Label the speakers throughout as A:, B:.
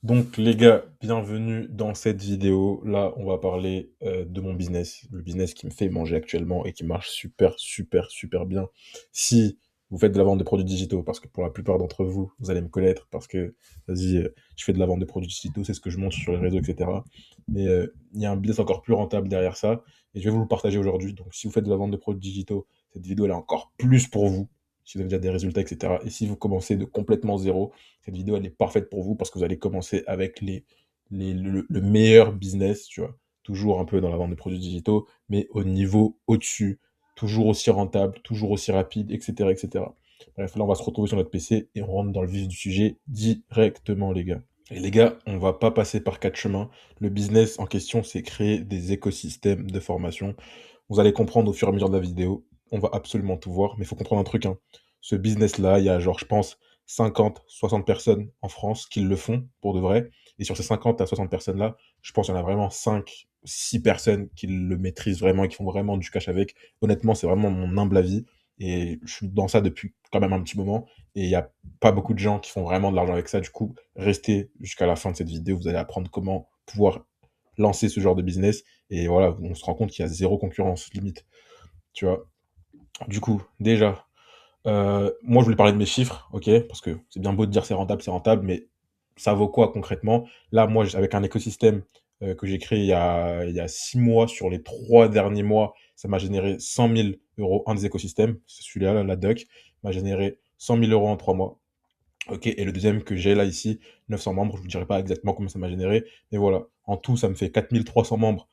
A: Donc les gars, bienvenue dans cette vidéo. Là, on va parler, de mon business, le business qui me fait manger actuellement et qui marche super, super, super bien. Si vous faites de la vente de produits digitaux, parce que pour la plupart d'entre vous, vous allez me connaître parce que, vas-y, je fais de la vente de produits digitaux, c'est ce que je montre sur les réseaux et cetera. Mais, il y a un business encore plus rentable derrière ça et je vais vous le partager aujourd'hui. Donc si vous faites de la vente de produits digitaux, cette vidéo elle est encore plus pour vous, si vous avez déjà des résultats et cetera. Et si vous commencez de complètement zéro, cette vidéo, elle est parfaite pour vous parce que vous allez commencer avec le meilleur business, tu vois. Toujours un peu dans la vente de produits digitaux, mais au niveau au-dessus, toujours aussi rentable, toujours aussi rapide, etc., etc. Bref, là, on va se retrouver sur notre PC et on rentre dans le vif du sujet directement, les gars. Et les gars, on va pas passer par quatre chemins. Le business en question, c'est créer des écosystèmes de formation. Vous allez comprendre au fur et à mesure de la vidéo. On va absolument tout voir, mais il faut comprendre un truc, hein. Ce business-là, il y a genre, je pense, 50, 60 personnes en France qui le font pour de vrai. Et sur ces 50 à 60 personnes-là, je pense qu'il y en a vraiment 5, 6 personnes qui le maîtrisent vraiment et qui font vraiment du cash avec. Honnêtement, c'est vraiment mon humble avis. Et je suis dans ça depuis quand même un petit moment. Et il n'y a pas beaucoup de gens qui font vraiment de l'argent avec ça. Du coup, restez jusqu'à la fin de cette vidéo. Vous allez apprendre comment pouvoir lancer ce genre de business. Et voilà, on se rend compte qu'il y a zéro concurrence, limite. Tu vois. Du coup, déjà, moi, je voulais parler de mes chiffres, ok, parce que c'est bien beau de dire c'est rentable, mais ça vaut quoi concrètement? Là, moi, avec un écosystème que j'ai créé il y a 6 mois, sur les 3 derniers mois, ça m'a généré 100 000 euros. Un des écosystèmes, c'est celui-là, là, la doc, m'a généré 100 000 euros en 3 mois. Ok, et le deuxième que j'ai là ici, 900 membres, je vous dirai pas exactement combien ça m'a généré, mais voilà, en tout, ça me fait 4300 membres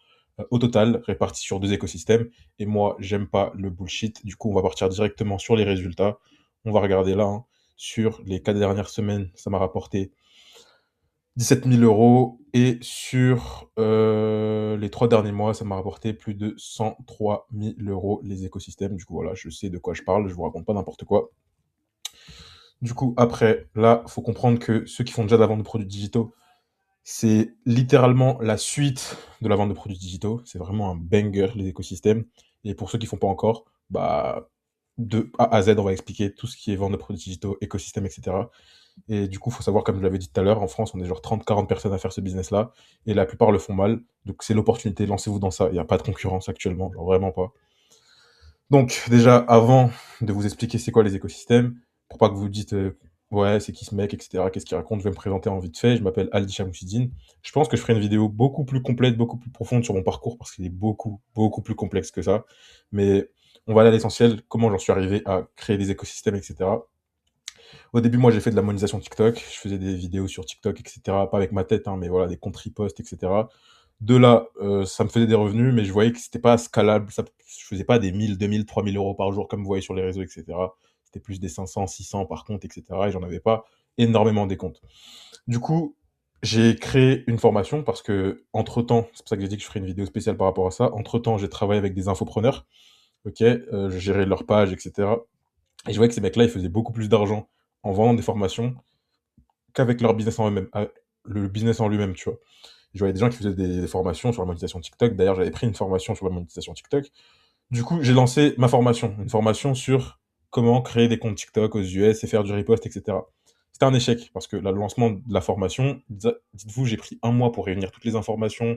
A: au total, répartis sur deux écosystèmes. Et moi, j'aime pas le bullshit. Du coup, on va partir directement sur les résultats. On va regarder là, hein. Sur les 4 dernières semaines, ça m'a rapporté 17 000 euros. Et sur les 3 derniers mois, ça m'a rapporté plus de 103 000 euros les écosystèmes. Du coup, voilà, je sais de quoi je parle, je vous raconte pas n'importe quoi. Du coup, après, là, faut comprendre que ceux qui font déjà de la vente de produits digitaux, c'est littéralement la suite de la vente de produits digitaux. C'est vraiment un banger, les écosystèmes. Et pour ceux qui font pas encore, bah, de A à Z, on va expliquer tout ce qui est vente de produits digitaux, écosystème, etc. Et du coup, faut savoir, comme je l'avais dit tout à l'heure, en France, on est genre 30, 40 personnes à faire ce business-là. Et la plupart le font mal. Donc, c'est l'opportunité. Lancez-vous dans ça. Il n'y a pas de concurrence actuellement. Genre, vraiment pas. Donc, déjà, avant de vous expliquer c'est quoi les écosystèmes, pour pas que vous dites ouais, c'est qui ce mec, etc., qu'est-ce qu'il raconte, je vais me présenter en vite fait. Je m'appelle Aldi Chamouchidine. Je pense que je ferai une vidéo beaucoup plus complète, beaucoup plus profonde sur mon parcours parce qu'il est beaucoup, beaucoup plus complexe que ça. Mais on va aller à l'essentiel, comment j'en suis arrivé à créer des écosystèmes, etc. Au début, moi, j'ai fait de la monétisation TikTok. Je faisais des vidéos sur TikTok, etc. Pas avec ma tête, hein, mais voilà, des comptes riposte, etc. De là, ça me faisait des revenus, mais je voyais que c'était pas scalable. Je faisais pas des 1000, 2000, 3000 euros par jour comme vous voyez sur les réseaux, etc. C'était plus des 500, 600 par compte, etc. Et j'en avais pas énormément des comptes. Du coup, j'ai créé une formation parce que, entre-temps, c'est pour ça que j'ai dit que je ferais une vidéo spéciale par rapport à ça. Entre-temps, j'ai travaillé avec des infopreneurs, ok, je gérais leur page, etc. Et je voyais que ces mecs-là, ils faisaient beaucoup plus d'argent en vendant des formations qu'avec leur business en eux-mêmes, le business en lui-même, tu vois. Je voyais des gens qui faisaient des formations sur la monétisation TikTok. D'ailleurs, j'avais pris une formation sur la monétisation TikTok. Du coup, j'ai lancé ma formation, une formation sur comment créer des comptes TikTok aux US et faire du repost, etc. C'était un échec parce que le lancement de la formation, dites-vous, j'ai pris un mois pour réunir toutes les informations,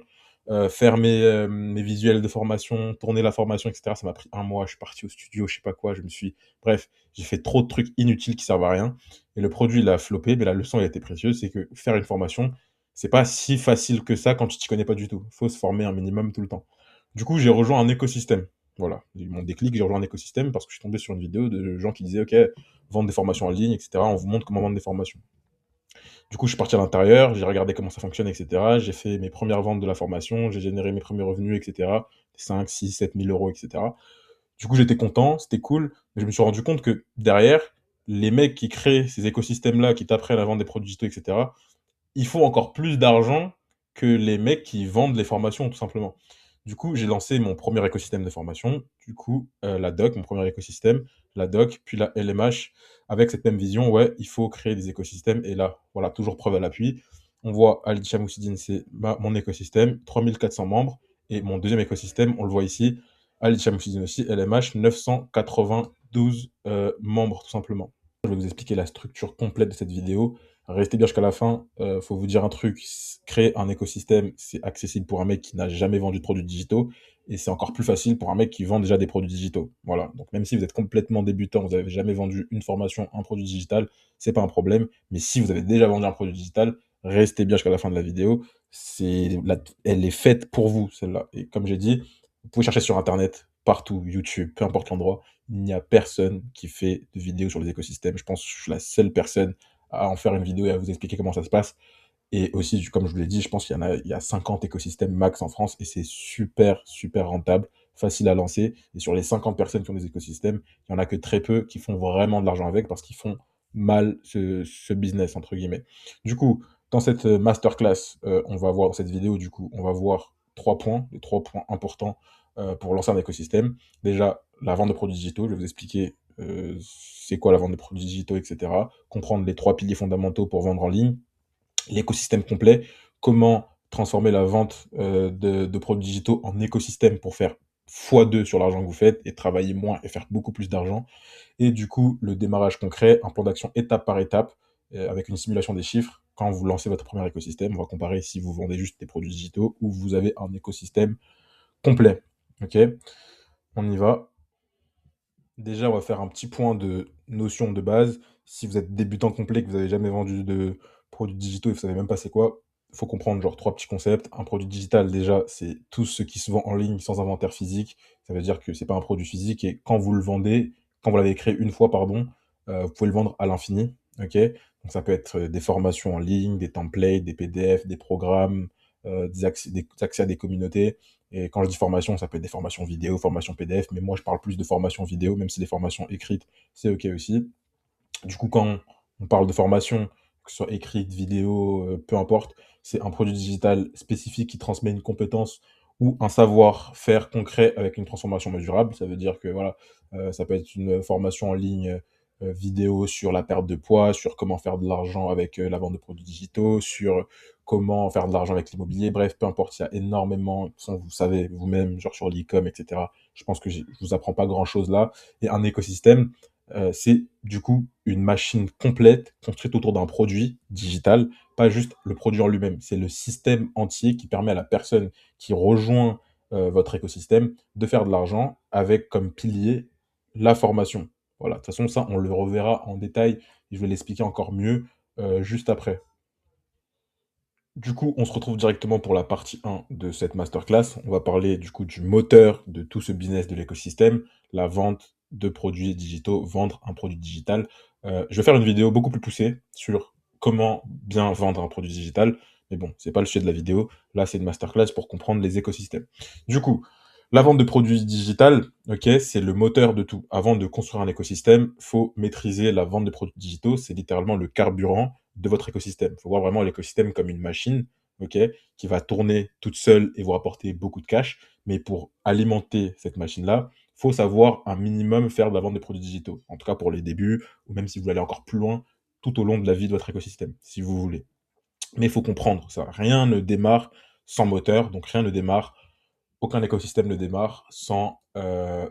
A: faire mes visuels de formation, tourner la formation, etc. Ça m'a pris un mois. Je suis parti au studio, je sais pas quoi. Bref, j'ai fait trop de trucs inutiles qui servent à rien. Et le produit, il a floppé, mais la leçon, elle a été précieuse. C'est que faire une formation, c'est pas si facile que ça quand tu t'y connais pas du tout. Il faut se former un minimum tout le temps. Du coup, j'ai rejoint un écosystème. Voilà, j'ai eu mon déclic, j'ai rejoint un écosystème parce que je suis tombé sur une vidéo de gens qui disaient ok, vendre des formations en ligne, etc. On vous montre comment vendre des formations. Du coup, je suis parti à l'intérieur, j'ai regardé comment ça fonctionne, etc. J'ai fait mes premières ventes de la formation, j'ai généré mes premiers revenus, etc. 5, 6, 7 000 euros, etc. Du coup, j'étais content, c'était cool, mais je me suis rendu compte que derrière, les mecs qui créent ces écosystèmes-là, qui t'apprennent à vendre des produits digitaux, etc., il faut encore plus d'argent que les mecs qui vendent les formations, tout simplement. Du coup, j'ai lancé mon premier écosystème de formation, du coup, la doc, mon premier écosystème, la doc, puis la LMH, avec cette même vision, ouais, il faut créer des écosystèmes, et là, voilà, toujours preuve à l'appui. On voit Aldi Chamouchidine, c'est mon écosystème, 3400 membres, et mon deuxième écosystème, on le voit ici, Aldi Chamouchidine aussi, LMH, 992 membres, tout simplement. Je vais vous expliquer la structure complète de cette vidéo. Restez bien jusqu'à la fin. Faut vous dire un truc, créer un écosystème, c'est accessible pour un mec qui n'a jamais vendu de produits digitaux et c'est encore plus facile pour un mec qui vend déjà des produits digitaux. Voilà. Donc même si vous êtes complètement débutant, vous n'avez jamais vendu une formation, un produit digital, c'est pas un problème. Mais si vous avez déjà vendu un produit digital, restez bien jusqu'à la fin de la vidéo. Elle est faite pour vous, celle-là. Et comme j'ai dit, vous pouvez chercher sur Internet, partout, YouTube, peu importe l'endroit. Il n'y a personne qui fait de vidéos sur les écosystèmes. Je pense que je suis la seule personne à en faire une vidéo et à vous expliquer comment ça se passe. Et aussi, comme je vous l'ai dit, je pense il y a 50 écosystèmes max en France et c'est super, super rentable, facile à lancer. Et sur les 50 personnes qui ont des écosystèmes, il y en a que très peu qui font vraiment de l'argent avec parce qu'ils font mal ce business, entre guillemets. Du coup, dans cette masterclass, on va voir, dans cette vidéo, du coup, on va voir les 3 points importants pour lancer un écosystème. Déjà, la vente de produits digitaux, je vais vous expliquer c'est quoi la vente de produits digitaux, etc. Comprendre les 3 piliers fondamentaux pour vendre en ligne, l'écosystème complet, comment transformer la vente de produits digitaux en écosystème pour faire x2 sur l'argent que vous faites et travailler moins et faire beaucoup plus d'argent. Et du coup, le démarrage concret, un plan d'action étape par étape, avec une simulation des chiffres. Quand vous lancez votre premier écosystème, on va comparer si vous vendez juste des produits digitaux ou vous avez un écosystème complet. Ok, on y va. Déjà, on va faire un petit point de notion de base. Si vous êtes débutant complet, que vous n'avez jamais vendu de produits digitaux et que vous savez même pas c'est quoi, il faut comprendre genre 3 petits concepts. Un produit digital, déjà, c'est tout ce qui se vend en ligne sans inventaire physique. Ça veut dire que c'est pas un produit physique et quand vous le vendez, quand vous l'avez créé une fois, pardon, vous pouvez le vendre à l'infini. Ok. Donc ça peut être des formations en ligne, des templates, des PDF, des programmes, des accès à des communautés. Et quand je dis formation, ça peut être des formations vidéo, formations PDF, mais moi je parle plus de formations vidéo, même si les formations écrites, c'est OK aussi. Du coup, quand on parle de formation, que ce soit écrite, vidéo, peu importe, c'est un produit digital spécifique qui transmet une compétence ou un savoir-faire concret avec une transformation mesurable. Ça veut dire que voilà, ça peut être une formation en ligne vidéo sur la perte de poids, sur comment faire de l'argent avec la vente de produits digitaux, sur comment faire de l'argent avec l'immobilier. Bref, peu importe, il y a énormément, de toute façon, vous savez vous-même, genre sur l'e-com, etc. Je pense que je vous apprends pas grand-chose là. Et un écosystème, c'est du coup une machine complète construite autour d'un produit digital, pas juste le produit en lui-même. C'est le système entier qui permet à la personne qui rejoint votre écosystème de faire de l'argent avec comme pilier la formation. Voilà, de toute façon, ça, on le reverra en détail et je vais l'expliquer encore mieux juste après. Du coup, on se retrouve directement pour la partie 1 de cette masterclass. On va parler du coup du moteur de tout ce business de l'écosystème, la vente de produits digitaux, vendre un produit digital. Je vais faire une vidéo beaucoup plus poussée sur comment bien vendre un produit digital. Mais bon, c'est pas le sujet de la vidéo. Là, c'est une masterclass pour comprendre les écosystèmes. Du coup, la vente de produits digital, ok, c'est le moteur de tout. Avant de construire un écosystème, faut maîtriser la vente de produits digitaux. C'est littéralement le carburant de votre écosystème. Il faut voir vraiment l'écosystème comme une machine, ok, qui va tourner toute seule et vous rapporter beaucoup de cash. Mais pour alimenter cette machine-là, il faut savoir un minimum faire de la vente de produits digitaux. En tout cas pour les débuts, ou même si vous voulez aller encore plus loin, tout au long de la vie de votre écosystème, si vous voulez. Mais il faut comprendre ça. Rien ne démarre sans moteur, donc rien ne démarre, aucun écosystème ne démarre sans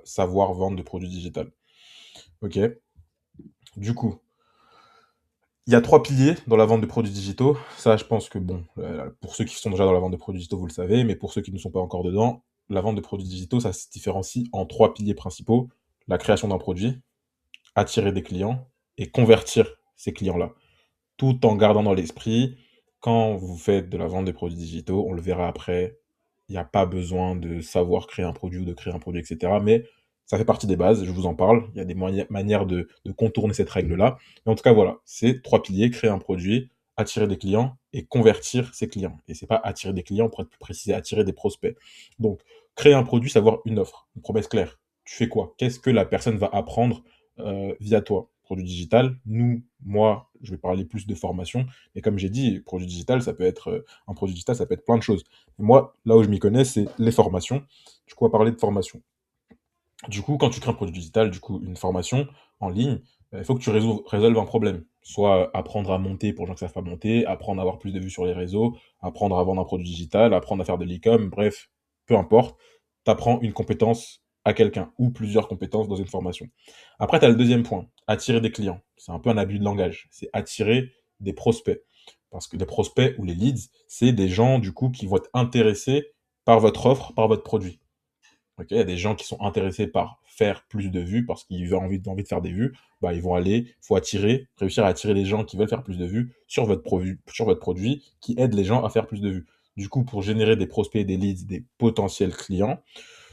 A: savoir vendre de produits digitaux. Ok. Du coup, il y a 3 piliers dans la vente de produits digitaux. Ça, je pense que bon, pour ceux qui sont déjà dans la vente de produits digitaux, vous le savez, mais pour ceux qui ne sont pas encore dedans, la vente de produits digitaux, ça se différencie en 3 piliers principaux. La création d'un produit, attirer des clients et convertir ces clients-là. Tout en gardant dans l'esprit, quand vous faites de la vente de produits digitaux, on le verra après, il n'y a pas besoin de savoir créer un produit ou de créer un produit, etc. Mais ça fait partie des bases, je vous en parle. Il y a des manières de contourner cette règle-là. Mais en tout cas, voilà, c'est 3 piliers, créer un produit, attirer des clients et convertir ces clients. Et c'est pas attirer des clients, pour être plus précis, attirer des prospects. Donc, créer un produit, savoir une offre, une promesse claire. Tu fais quoi? Qu'est-ce que la personne va apprendre via toi? Produit digital, nous, moi, je vais parler plus de formation, mais comme j'ai dit, produit digital, ça peut être un produit digital, ça peut être plein de choses. Moi, là où je m'y connais, c'est les formations. Du coup, on va parler de formation. Du coup, quand tu crées un produit digital, du coup, une formation en ligne, il faut que tu résolves un problème. Soit apprendre à monter pour les gens qui savent pas monter, apprendre à avoir plus de vues sur les réseaux, apprendre à vendre un produit digital, apprendre à faire de l'e-com, bref, peu importe. Tu apprends une compétence à quelqu'un ou plusieurs compétences dans une formation. Après, tu as le deuxième point, attirer des clients. C'est un peu un abus de langage. C'est attirer des prospects. Parce que les prospects ou les leads, c'est des gens, du coup, qui vont être intéressés par votre offre, par votre produit. Ok, il y a des gens qui sont intéressés par faire plus de vues parce qu'ils ont envie de faire des vues. Bah, ils vont aller, il faut réussir à attirer les gens qui veulent faire plus de vues sur votre produit qui aide les gens à faire plus de vues. Du coup, pour générer des prospects, des leads, des potentiels clients,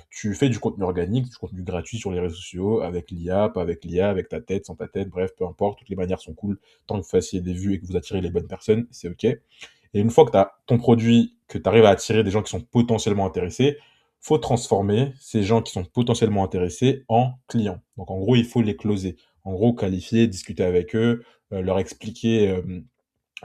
A: tu fais du contenu organique, du contenu gratuit sur les réseaux sociaux, avec l'IA, pas avec l'IA, avec ta tête, sans ta tête, bref, peu importe, toutes les manières sont cool. Tant que vous fassiez des vues et que vous attirez les bonnes personnes, c'est OK. Et une fois que tu as ton produit, que tu arrives à attirer des gens qui sont potentiellement intéressés, faut transformer ces gens qui sont potentiellement intéressés en clients. Donc en gros, il faut les closer. En gros, qualifier, discuter avec eux, leur expliquer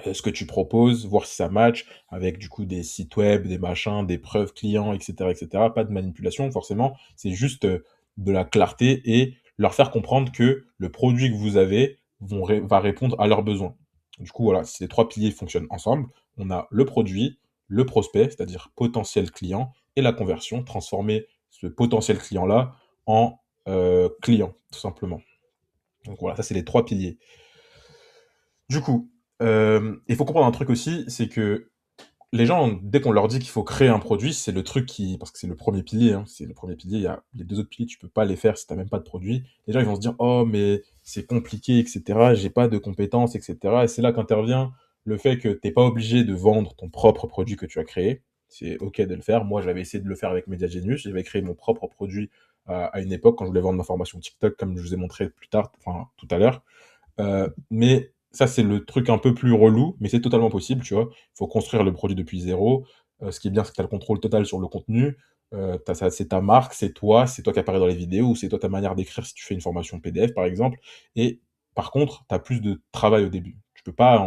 A: ce que tu proposes, voir si ça match, avec du coup des sites web, des machins, des preuves clients, etc., etc. Pas de manipulation, forcément. C'est juste de la clarté et leur faire comprendre que le produit que vous avez va répondre à leurs besoins. Du coup, voilà, ces trois piliers fonctionnent ensemble. On a le produit, le prospect, c'est-à-dire potentiel client, et la conversion, transformer ce potentiel client-là en client, tout simplement. Donc voilà, ça c'est les trois piliers. Du coup, il faut comprendre un truc aussi, c'est que les gens, dès qu'on leur dit qu'il faut créer un produit, c'est le truc qui parce que c'est le premier pilier, hein, c'est le premier pilier, il y a les 2 autres piliers, tu peux pas les faire si tu même pas de produit. Les gens, ils vont se dire: «Oh mais c'est compliqué et cetera, j'ai pas de compétences et cetera» et c'est là qu'intervient le fait que tu pas obligé de vendre ton propre produit que tu as créé. C'est OK de le faire. Moi, j'avais essayé de le faire avec Media Genius. J'avais créé mon propre produit à une époque quand je voulais vendre ma formation TikTok, comme je vous ai montré plus tard, enfin tout à l'heure. Mais ça, c'est le truc un peu plus relou, mais c'est totalement possible, tu vois? Il faut construire le produit depuis zéro. Ce qui est bien, c'est que tu as le contrôle total sur le contenu. Tu ça c'est ta marque, c'est toi qui apparaît dans les vidéos ou c'est toi ta manière d'écrire si tu fais une formation PDF, par exemple. Et par contre, tu as plus de travail au début. Tu peux pas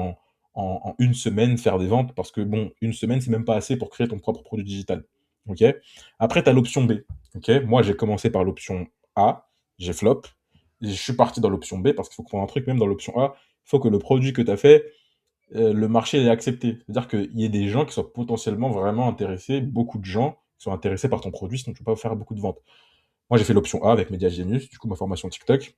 A: en 1 semaine faire des ventes parce que bon, 1 semaine, c'est même pas assez pour créer ton propre produit digital. OK? Après, tu as l'option B. OK? Moi, j'ai commencé par l'option A, j'ai flop. Je suis parti dans l'option B parce qu'il faut comprendre un truc, même dans l'option A, il faut que le produit que tu as fait, le marché l'ait accepté. C'est-à-dire qu'il y ait des gens qui soient potentiellement vraiment intéressés, beaucoup de gens qui sont intéressés par ton produit, sinon tu peux pas faire beaucoup de ventes. Moi, j'ai fait l'option A avec Media Genius, du coup, ma formation TikTok.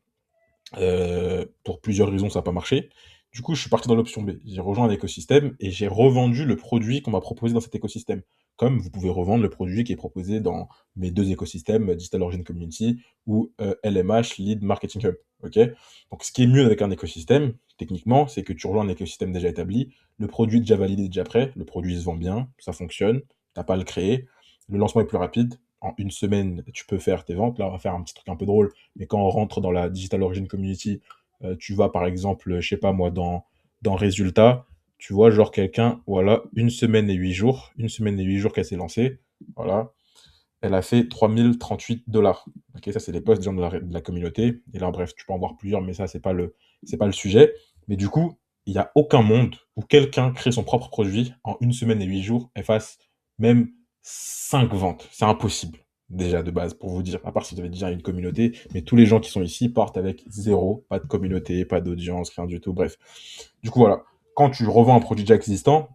A: Pour plusieurs raisons, ça n'a pas marché. Du coup, je suis parti dans l'option B. J'ai rejoint un écosystème et j'ai revendu le produit qu'on m'a proposé dans cet écosystème. Comme vous pouvez revendre le produit qui est proposé dans mes 2 écosystèmes, Digital Origin Community ou LMH, Lead Marketing Hub. OK? Donc, ce qui est mieux avec un écosystème, techniquement, c'est que tu rejoins un écosystème déjà établi, le produit est déjà validé, déjà prêt, le produit se vend bien, ça fonctionne, t'as pas à le créer, le lancement est plus rapide. En 1 semaine, tu peux faire tes ventes. Là, on va faire un petit truc un peu drôle. Mais quand on rentre dans la Digital Origin Community, tu vas par exemple, je sais pas moi, dans Résultats, tu vois, genre quelqu'un, voilà, 1 semaine et 8 jours, 1 semaine et 8 jours qu'elle s'est lancée, voilà, elle a fait 3038 $. Ok, ça c'est les posts des gens de la communauté. Et là, bref, tu peux en voir plusieurs, mais ça, c'est pas le sujet. Mais du coup, il n'y a aucun monde où quelqu'un crée son propre produit en 1 semaine et 8 jours et fasse même 5 ventes. C'est impossible, déjà, de base, pour vous dire. À part si vous avez déjà une communauté, mais tous les gens qui sont ici partent avec zéro, pas de communauté, pas d'audience, rien du tout, bref. Du coup, voilà. Quand tu revends un produit déjà existant,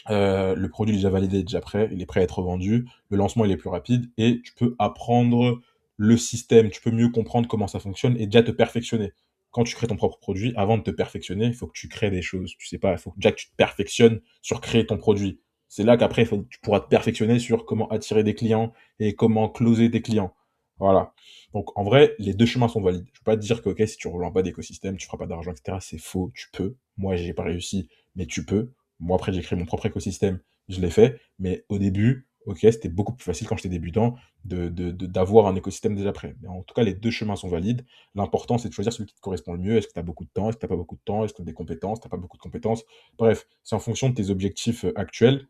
A: le produit est déjà validé, déjà prêt, il est prêt à être vendu, le lancement il est plus rapide et tu peux apprendre le système, tu peux mieux comprendre comment ça fonctionne et déjà te perfectionner. Quand tu crées ton propre produit, avant de te perfectionner, il faut que tu crées des choses. Tu sais pas, il faut déjà que tu te perfectionnes sur créer ton produit. C'est là qu'après, tu pourras te perfectionner sur comment attirer des clients et comment closer tes clients. Voilà. Donc en vrai, les 2 chemins sont valides. Je ne veux pas te dire que ok, si tu ne rejoins pas d'écosystème, tu feras pas d'argent, etc. C'est faux, tu peux. Moi, j'ai pas réussi, mais tu peux. Moi, après, j'ai créé mon propre écosystème, je l'ai fait, mais au début, ok, c'était beaucoup plus facile quand j'étais débutant d'avoir un écosystème déjà prêt. Mais en tout cas, les 2 chemins sont valides. L'important, c'est de choisir celui qui te correspond le mieux. Est-ce que tu as beaucoup de temps? Est-ce que tu pas beaucoup de temps? Est-ce que tu as des compétences? Tu pas beaucoup de compétences? Bref, c'est en fonction de tes objectifs actuels,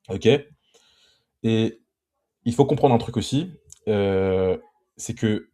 A: ok? Et il faut comprendre un truc aussi, c'est que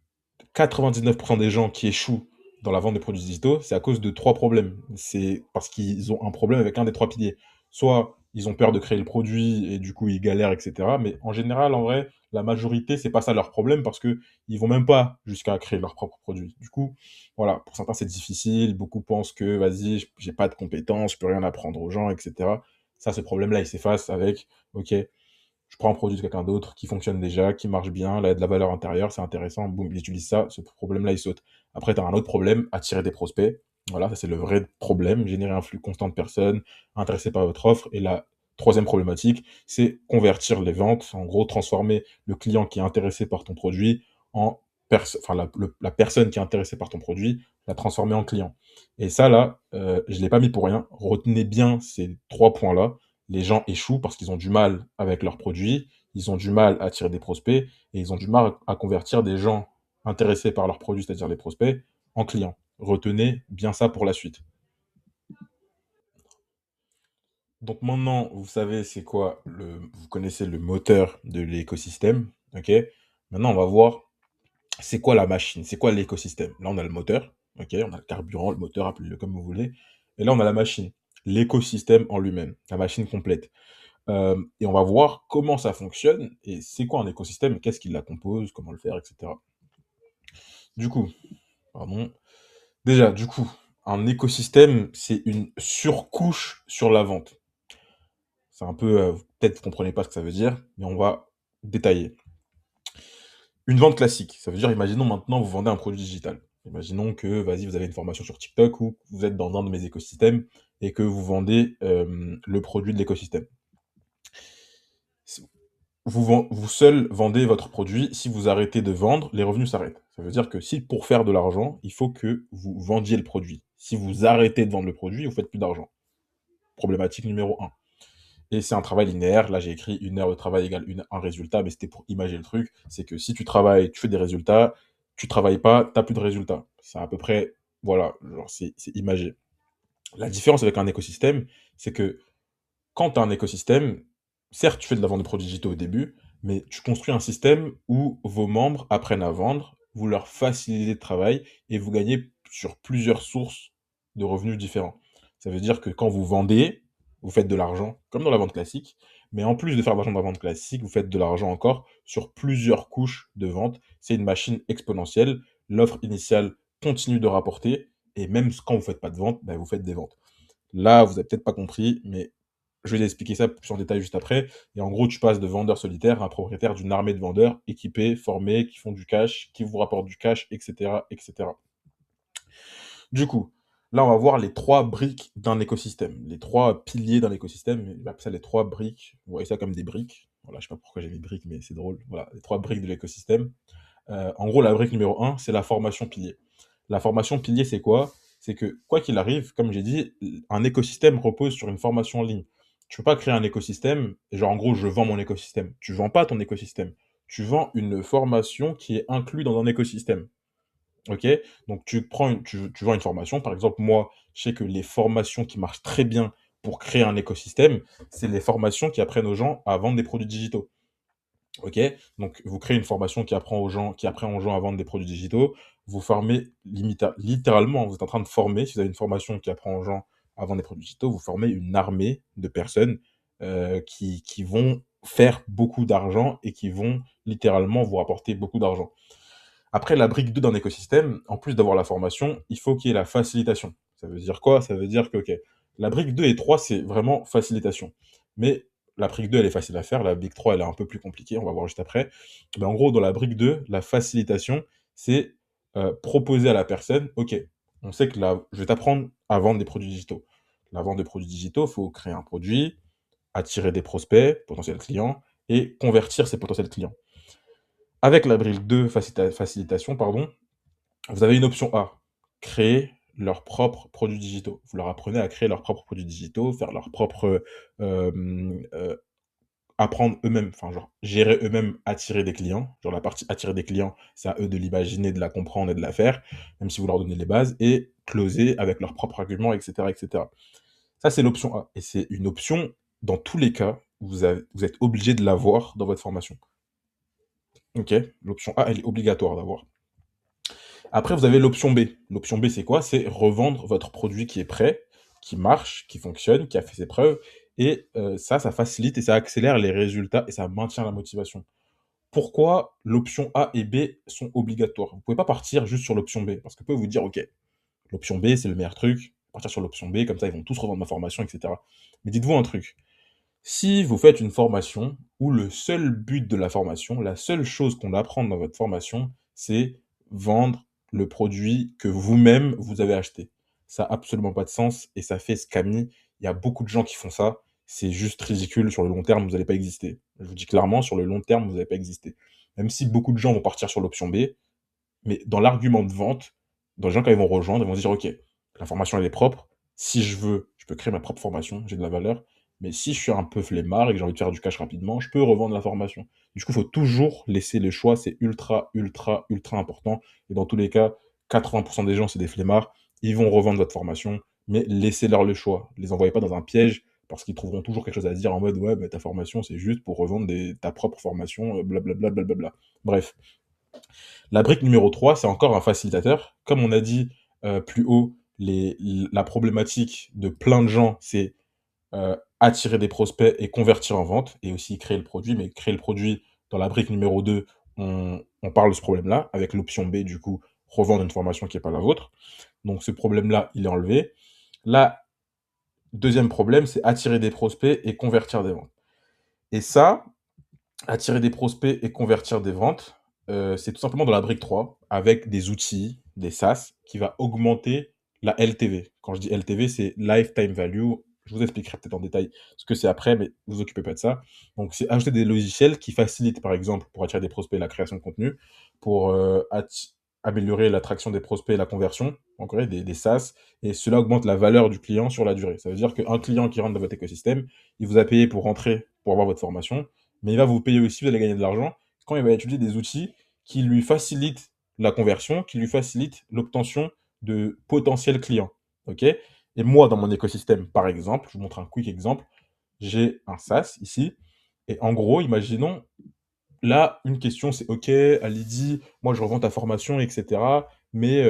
A: 99% des gens qui échouent dans la vente des produits digitaux, c'est à cause de 3 problèmes. C'est parce qu'ils ont un problème avec un des 3 piliers. Soit ils ont peur de créer le produit et du coup ils galèrent et cetera, mais en général, en vrai, la majorité, c'est pas ça leur problème parce qu'ils vont même pas jusqu'à créer leur propre produit. Du coup, voilà, pour certains, c'est difficile, beaucoup pensent que: «Vas-y, j'ai pas de compétences, je peux rien apprendre aux gens» et cetera. Ça, ce problème-là, il s'efface avec: «OK, je prends un produit de quelqu'un d'autre qui fonctionne déjà, qui marche bien, là, il y a de la valeur intérieure, c'est intéressant, boum, il utilise ça, ce problème-là, il saute. Après, tu as un autre problème, attirer des prospects. Voilà, ça c'est le vrai problème, générer un flux constant de personnes intéressées par votre offre. Et la troisième problématique, c'est convertir les ventes, en gros transformer le client qui est intéressé par ton produit en enfin la personne qui est intéressée par ton produit, la transformer en client. Et ça là, je l'ai pas mis pour rien. Retenez bien ces 3 points-là. Les gens échouent parce qu'ils ont du mal avec leurs produits, ils ont du mal à attirer des prospects et ils ont du mal à convertir des gens intéressés par leurs produits, c'est-à-dire les prospects, en clients. Retenez bien ça pour la suite. Donc maintenant, vous savez c'est quoi vous connaissez le moteur de l'écosystème, ok? Maintenant, on va voir c'est quoi la machine, c'est quoi l'écosystème. Là, on a le moteur, ok? On a le carburant, le moteur, appelez-le comme vous voulez. Et là, on a la machine, l'écosystème en lui-même, la machine complète. Et on va voir comment ça fonctionne et c'est quoi un écosystème, qu'est-ce qui la compose, comment le faire, etc. Du coup, pardon. Déjà, du coup, un écosystème, c'est une surcouche sur la vente. C'est un peu, peut-être vous comprenez pas ce que ça veut dire, mais on va détailler. Une vente classique, ça veut dire, imaginons maintenant vous vendez un produit digital. Imaginons que, vas-y, vous avez une formation sur TikTok ou vous êtes dans un de mes écosystèmes et que vous vendez le produit de l'écosystème. Vous seul vendez votre produit. Si vous arrêtez de vendre, les revenus s'arrêtent. Ça veut dire que si pour faire de l'argent, il faut que vous vendiez le produit. Si vous arrêtez de vendre le produit, vous faites plus d'argent. Problématique numéro un. Et c'est un travail linéaire. Là, j'ai écrit 1 heure de travail égale un résultat, mais c'était pour imager le truc. C'est que si tu travailles, tu fais des résultats, tu travailles pas, t'as plus de résultats. C'est à peu près, voilà, genre c'est imagé. La différence avec un écosystème, c'est que quand tu as un écosystème, certes, tu fais de la vente de produits digitaux au début, mais tu construis un système où vos membres apprennent à vendre, vous leur facilitez le travail et vous gagnez sur plusieurs sources de revenus différents. Ça veut dire que quand vous vendez, vous faites de l'argent, comme dans la vente classique, mais en plus de faire de l'argent dans la vente classique, vous faites de l'argent encore sur plusieurs couches de vente. C'est une machine exponentielle. L'offre initiale continue de rapporter, et même quand vous ne faites pas de vente, ben, vous faites des ventes. Là, vous avez peut-être pas compris, mais je vais expliquer ça plus en détail juste après. Et en gros, tu passes de vendeur solitaire à un propriétaire d'une armée de vendeurs équipés, formés, qui font du cash, qui vous rapportent du cash, etc., etc. Du coup, là, on va voir les 3 briques d'un écosystème, les 3 piliers d'un écosystème. On va appeler ça les 3 briques. Vous voyez ça comme des briques. Voilà, je sais pas pourquoi j'ai mis briques, mais c'est drôle. Voilà, les 3 briques de l'écosystème. En gros, la brique numéro un, c'est la formation pilier. La formation pilier, c'est quoi? C'est que, quoi qu'il arrive, comme j'ai dit, un écosystème repose sur une formation en ligne. Tu peux pas créer un écosystème, et genre en gros, je vends mon écosystème. Tu vends pas ton écosystème. Tu vends une formation qui est inclue dans un écosystème. Ok? Donc tu vends une formation. Par exemple, moi, je sais que les formations qui marchent très bien pour créer un écosystème, c'est les formations qui apprennent aux gens à vendre des produits digitaux. OK? Donc vous créez une formation qui apprend aux gens à vendre des produits digitaux. Vous formez littéralement, vous êtes en train de former, si vous avez une formation qui apprend aux gens à vendre des produits digitaux, vous formez une armée de personnes, qui vont faire beaucoup d'argent et qui vont littéralement vous rapporter beaucoup d'argent. Après, la brique 2 d'un écosystème, en plus d'avoir la formation, il faut qu'il y ait la facilitation. Ça veut dire quoi? Ça veut dire que, OK, la brique 2 et 3, c'est vraiment facilitation. Mais la brique 2, elle est facile à faire. La brique 3, elle est un peu plus compliquée. On va voir juste après. Mais en gros, dans la brique 2, la facilitation, c'est proposer à la personne, OK, on sait que là, je vais t'apprendre à vendre des produits digitaux. La vente de produits digitaux, il faut créer un produit, attirer des prospects, potentiels clients, et convertir ces potentiels clients. Avec la brique 2 facilitation, pardon, vous avez une option A, créer leurs propres produits digitaux. Vous leur apprenez à créer leurs propres produits digitaux, faire leurs propres, hem, apprendre eux-mêmes, enfin genre gérer eux-mêmes, attirer des clients. Genre la partie attirer des clients, c'est à eux de l'imaginer, de la comprendre et de la faire, même si vous leur donnez les bases et closer avec leurs propres arguments et cetera et cetera. Ça, c'est l'option A et c'est une option, dans tous les cas, vous êtes obligé de l'avoir dans votre formation. OK? L'option A, elle est obligatoire d'avoir. Après, vous avez l'option B. L'option B, c'est quoi? C'est revendre votre produit qui est prêt, qui marche, qui fonctionne, qui a fait ses preuves et ça facilite et ça accélère les résultats et ça maintient la motivation. Pourquoi l'option A et B sont obligatoires? Vous pouvez pas partir juste sur l'option B parce que vous pouvez vous dire: «OK, l'option B, c'est le meilleur truc, partir sur l'option B, comme ça ils vont tous revendre ma formation et cetera». Mais dites-vous un truc, si vous faites une formation où le seul but de la formation, la seule chose qu'on apprend dans votre formation, c'est vendre le produit que vous-même vous avez acheté. Ça a absolument pas de sens et ça fait scammy. Il y a beaucoup de gens qui font ça. C'est juste ridicule. Sur le long terme, vous allez pas exister. Je vous dis clairement, sur le long terme, vous allez pas exister. Même si beaucoup de gens vont partir sur l'option B, mais dans l'argument de vente, dans les gens, quand ils vont rejoindre, ils vont se dire: «OK, l'information, elle est propre. Si je veux, je peux créer ma propre formation, j'ai de la valeur. Mais si je suis un peu flemmard et que j'ai envie de faire du cash rapidement, je peux revendre la formation». Du coup, il faut toujours laisser le choix, c'est ultra, ultra, ultra important et dans tous les cas, 80 des gens, c'est des flemmards. Ils vont revendre votre formation, mais laissez-leur le choix. Les envoyez pas dans un piège parce qu'ils trouveront toujours quelque chose à se dire en mode: «Ouais, bah, ta formation, c'est juste pour revendre ta propre formation, blablabla, blablabla». Bref. La brique numéro 3, c'est encore un facilitateur. Comme on a dit, plus haut, la problématique de plein de gens, c'est, attirer des prospects et convertir en vente et aussi créer le produit. Mais créer le produit, dans la brique numéro 2, on parle de ce problème-là. Avec l'option B, du coup, revendre une formation qui est pas la vôtre. Donc ce problème-là, il est enlevé. La deuxième problème, c'est attirer des prospects et convertir des ventes. Et ça, attirer des prospects et convertir des ventes, c'est tout simplement dans la brique 3 avec des outils, des SaaS qui va augmenter la LTV. Quand je dis LTV, c'est lifetime value. Je vous expliquerai peut-être en détail ce que c'est après, mais vous vous occupez pas de ça. Donc c'est ajouter des logiciels qui facilitent, par exemple, pour attirer des prospects, la création de contenu, pour, améliorer l'attraction des prospects et la conversion, donc ouais, des SaaS et cela augmente la valeur du client sur la durée. Ça veut dire qu'un client qui rentre dans votre écosystème, il vous a payé pour rentrer, pour avoir votre formation, mais il va vous payer aussi, vous allez gagner de l'argent quand il va utiliser des outils qui lui facilitent la conversion, qui lui facilitent l'obtention de potentiels clients. OK? Et moi, dans mon écosystème, par exemple, je vous montre un quick exemple, j'ai un SaaS ici, et en gros, imaginons, là, une question, c'est: «OK, Alidi, moi je revends ta formation et cetera, mais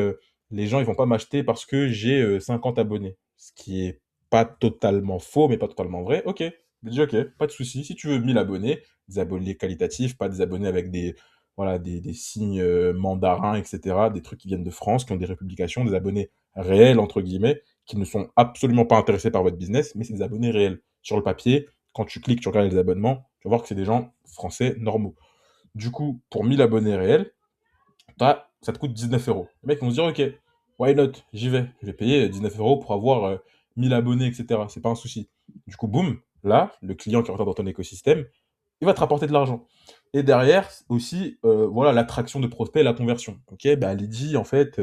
A: les gens, ils vont pas m'acheter parce que j'ai, 50 abonnés». Ce qui est pas totalement faux, mais pas totalement vrai. OK, je dis: «OK, pas de souci. Si tu veux 1000 abonnés, des abonnés qualitatifs, pas des abonnés avec des voilà, des signes, mandarins et cetera, des trucs qui viennent de France, qui ont des républications, des abonnés «réels» entre guillemets, qui ne sont absolument pas intéressés par votre business, mais c'est des abonnés réels. Sur le papier, quand tu cliques, tu regardes les abonnements, tu vas voir que c'est des gens français normaux. Du coup, pour 1000 abonnés réels, ça te coûte 19 €. Les mecs vont se dire: «OK, why not? J'y vais. Je vais payer 19 € pour avoir, 1000 abonnés et cetera, c'est pas un souci». Du coup, boum, là, le client qui rentre dans ton écosystème, il va te rapporter de l'argent et derrière aussi, voilà, l'attraction de prospects et la conversion. OK, bah, Lydie, en fait,